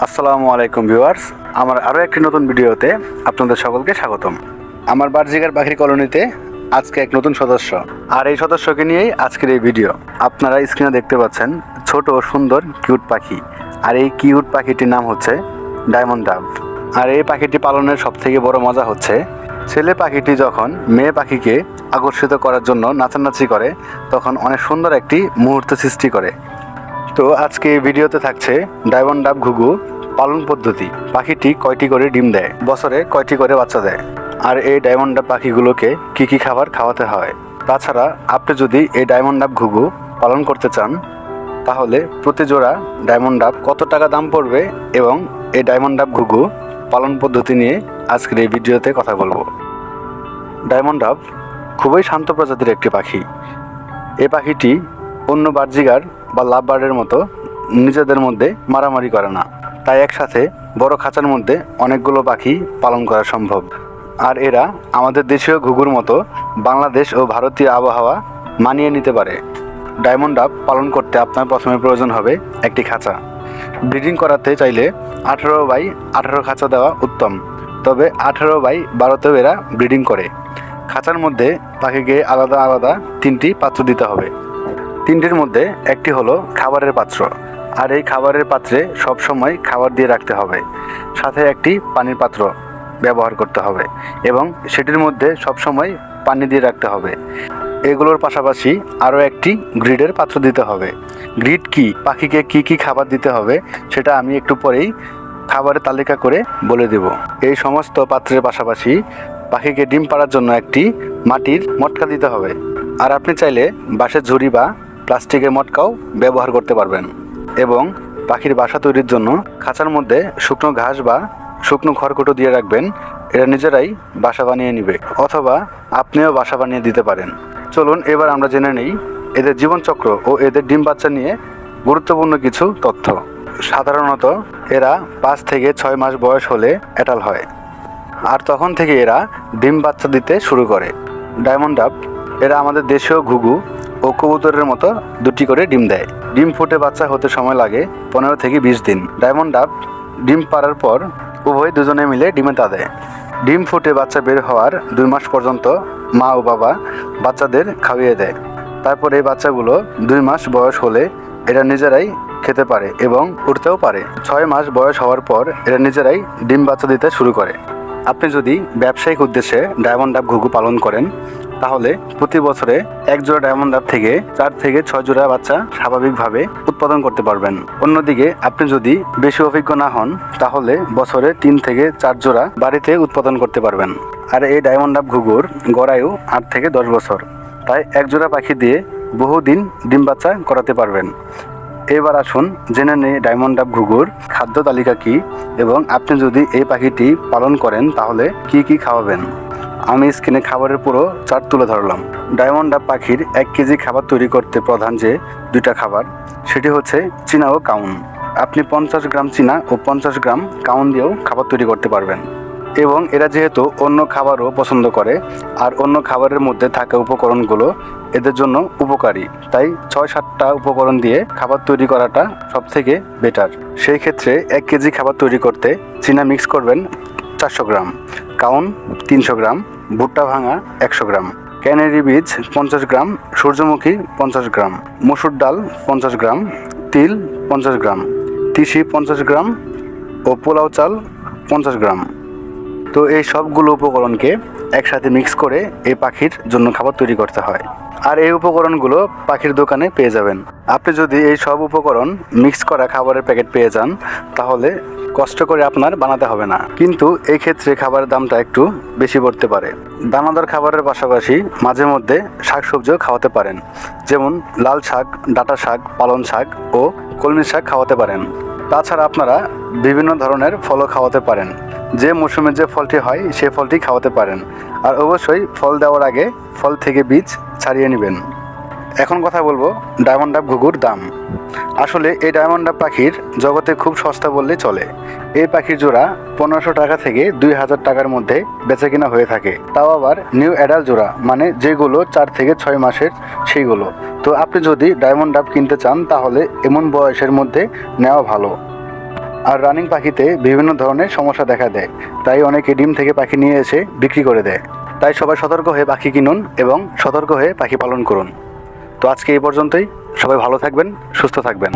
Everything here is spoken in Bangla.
আসসালামু আলাইকুম ভিউয়ার্স, আমার আরও একটি নতুন ভিডিওতে আপনাদের সকলকে স্বাগতম। আমার বারজিগার পাখির কলোনিতে আজকে এক নতুন সদস্য, আর এই সদস্যকে নিয়েই আজকের এই ভিডিও। আপনারা স্ক্রিনে দেখতে পাচ্ছেন ছোট ও সুন্দর কিউট পাখি, আর এই কিউট পাখিটির নাম হচ্ছে ডায়মন্ড ডাব। আর এই পাখিটি পালনের সবথেকে বড় মজা হচ্ছে ছেলে পাখিটি যখন মেয়ে পাখিকে আকর্ষিত করার জন্য নাচানাচি করে তখন অনেক সুন্দর একটি মুহূর্ত সৃষ্টি করে। তো আজকে এই ভিডিওতে থাকছে ডায়মন্ড ডাব ঘুঘু পালন পদ্ধতি। পাখিটি কয়টি করে ডিম দেয়, বছরে কয়টি করে বাচ্চা দেয়, আর এই ডায়মন্ড ডাব পাখিগুলোকে কি কি খাবার খাওয়াতে হয়। তাছাড়া আপনি যদি এই ডায়মন্ড ডাব ঘুঘু পালন করতে চান তাহলে প্রতি জোড়া ডায়মন্ড ডাব কত টাকা দাম পড়বে এবং এই ডায়মন্ড ডাব ঘুঘু পালন পদ্ধতি নিয়ে আজকের এই ভিডিওতে কথা বলবো। ডায়মন্ড ডাব খুবই শান্ত প্রজাতির একটি পাখি। এই পাখিটি অন্য বার্জিগার বা লাভ বার্ডের মতো নিজেদের মধ্যে মারামারি করে না, তাই একসাথে বড় খাঁচার মধ্যে অনেকগুলো পাখি পালন করা সম্ভব। আর এরা আমাদের দেশীয় ঘুঘুর মতো বাংলাদেশ ও ভারতীয় আবহাওয়া মানিয়ে নিতে পারে। ডায়মন্ড ডাব পালন করতে আপনার প্রথমে প্রয়োজন হবে একটি খাঁচা। ব্রিডিং করাতে চাইলে 18x18 খাঁচা দেওয়া উত্তম, তবে 18x12তেও এরা ব্রিডিং করে। খাঁচার মধ্যে পাখিকে আলাদা আলাদা 3টি পাত্র দিতে হবে। 3টির মধ্যে একটি হলো খাবারের পাত্র, আর এই খাবারের পাত্রে সব সময় খাবার দিয়ে রাখতে হবে। সাথে একটি পানির পাত্র ব্যবহার করতে হবে এবং সেটির মধ্যে সব সময় পানি দিয়ে রাখতে হবে। এগুলোর পাশাপাশি আরও একটি গ্রিডের পাত্র দিতে হবে। গ্রিড কি, পাখিকে কি কি খাবার দিতে হবে সেটা আমি একটু পরেই খাবারের তালিকা করে বলে দেব। এই সমস্ত পাত্রের পাশাপাশি পাখিকে ডিম পাড়ার জন্য একটি মাটির মটকা দিতে হবে, আর আপনি চাইলে বাঁশের ঝুড়ি বা প্লাস্টিকের মটকাও ব্যবহার করতে পারবেন। এবং পাখির বাসা তৈরির জন্য খাঁচার মধ্যে শুকনো ঘাস বা শুকনো খড়কুটো দিয়ে রাখবেন। এরা নিজেরাই বাসা বানিয়ে নেবে, অথবা আপনিও বাসা বানিয়ে দিতে পারেন। চলুন এবার আমরা জেনে নিই এদের জীবনচক্র ও এদের ডিম বাচ্চা নিয়ে গুরুত্বপূর্ণ কিছু তথ্য। সাধারণত এরা 5 থেকে 6 মাস বয়স হলে অ্যাডাল হয়, আর তখন থেকে এরা ডিম বাচ্চা দিতে শুরু করে। ডায়মন্ড ডাব এরা আমাদের দেশীয় ঘুঘু ও কবুতরের মতো 2টি করে ডিম দেয়। ডিম ফুটে বাচ্চা হতে সময় লাগে 15 থেকে 20 দিন। ডায়মন্ড ডাব ডিম পাড়ার পর উভয় দুজনে মিলে ডিমে তা দেয়। ডিম ফুটে বাচ্চা বের হওয়ার 2 মাস পর্যন্ত মা ও বাবা বাচ্চাদের খাইয়ে দেয়। তারপর এই বাচ্চাগুলো 2 মাস বয়স হলে এরা নিজেরাই খেতে পারে এবং উঠতেও পারে। 6 মাস বয়স হওয়ার পর এরা নিজেরাই ডিম বাচ্চা দিতে শুরু করে। আপনি যদি ব্যবসায়িক উদ্দেশ্যে ডায়মন্ড ডাব ঘুঘু পালন করেন তাহলে প্রতি বছরে এক জোড়া ডায়মন্ড ডাব থেকে 4 থেকে 6 জোড়া বাচ্চা স্বাভাবিকভাবে উৎপাদন করতে পারবেন। অন্যদিকে আপনি যদি বেশি অভিজ্ঞ না হন তাহলে বছরে 3 থেকে 4 জোড়া বাড়িতে উৎপাদন করতে পারবেন। আর এই ডায়মন্ড ডাব ঘুঘুর গড় আয়ু 8 থেকে 10 বছর, তাই এক জোড়া পাখি দিয়ে বহুদিন ডিম বাচ্চা করাতে পারবেন। এবার আসুন জেনে নিই ডায়মন্ড ডাব ঘুঘুর খাদ্য তালিকা কী এবং আপনি যদি এই পাখিটি পালন করেন তাহলে কি কি খাওয়াবেন। আমি স্ক্রিনে খাবারের পুরো চার্ট তুলে ধরলাম। ডায়মন্ড ডাব পাখির 1 কেজি খাবার তৈরি করতে প্রধান যে 2টা খাবার, সেটি হচ্ছে চীনা ও কাউন। আপনি 50 গ্রাম চীনা ও 50 গ্রাম কাউন দিয়েও খাবার তৈরি করতে পারবেন। এবং এরা যেহেতু অন্য খাবারও পছন্দ করে আর অন্য খাবারের মধ্যে থাকা উপকরণগুলো এদের জন্য উপকারী, তাই 6-7টা উপকরণ দিয়ে খাবার তৈরি করাটা সবথেকে বেটার। সেই ক্ষেত্রে 1 কেজি খাবার তৈরি করতে চীনা মিক্স করবেন 400 গ্রাম, কাউন 300 গ্রাম, ভুট্টা ভাঙা 100 গ্রাম, ক্যানেরি বীজ 50 গ্রাম, সূর্যমুখী 50 গ্রাম, মসুর ডাল 50 গ্রাম, তিল 50 গ্রাম, তিসি 50 গ্রাম ও পোলাও চাল 50 গ্রাম। তো এই সবগুলো উপকরণকে একসাথে মিক্স করে এই পাখির জন্য খাবার তৈরি করতে হয়। আর এই উপকরণগুলো পাখির দোকানে পেয়ে যাবেন। আপনি যদি এই সব উপকরণ মিক্স করা খাবারের প্যাকেট পেয়ে যান তাহলে কষ্ট করে আপনার বানাতে হবে না, কিন্তু এই ক্ষেত্রে খাবারের দামটা একটু বেশি পড়তে পারে। দানাদার খাবারের পাশাপাশি মাঝে মধ্যে শাকসবজিও খাওয়াতে পারেন, যেমন লাল শাক, ডাঁটা শাক, পালং শাক ও কলমি শাক খাওয়াতে পারেন। তাছাড়া আপনারা বিভিন্ন ধরনের ফলও খাওয়াতে পারেন। যে মৌসুমে যে ফলটি হয় সেই ফলটি খাওয়াতে পারেন, আর অবশ্যই ফল দেওয়ার আগে ফল থেকে বীজ ছাড়িয়ে নেবেন। এখন কথা বলবো ডায়মন্ড ডাব ঘুঘুর দাম। আসলে এই ডায়মন্ড ডাব পাখির জগতে খুব সস্তা বললেই চলে। এই পাখির জোড়া 1500 টাকা থেকে 2000 টাকার মধ্যে বেচা কিনা হয়ে থাকে, তাও আবার নিউ অ্যাডাল্ট জোড়া, মানে যেগুলো 4 থেকে 6 মাসের সেইগুলো। তো আপনি যদি ডায়মন্ড ডাব কিনতে চান তাহলে এমন বয়সের মধ্যে নেওয়া ভালো। আর রানিং পাখিতে বিভিন্ন ধরনের সমস্যা দেখা দেয়, তাই অনেকে ডিম থেকে পাখি নিয়ে এসে বিক্রি করে দেয়। তাই সবাই সতর্ক হয়ে পাখি কিনুন এবং সতর্ক হয়ে পাখি পালন করুন। তো আজকে এই পর্যন্তই। সবাই ভালো থাকবেন, সুস্থ থাকবেন।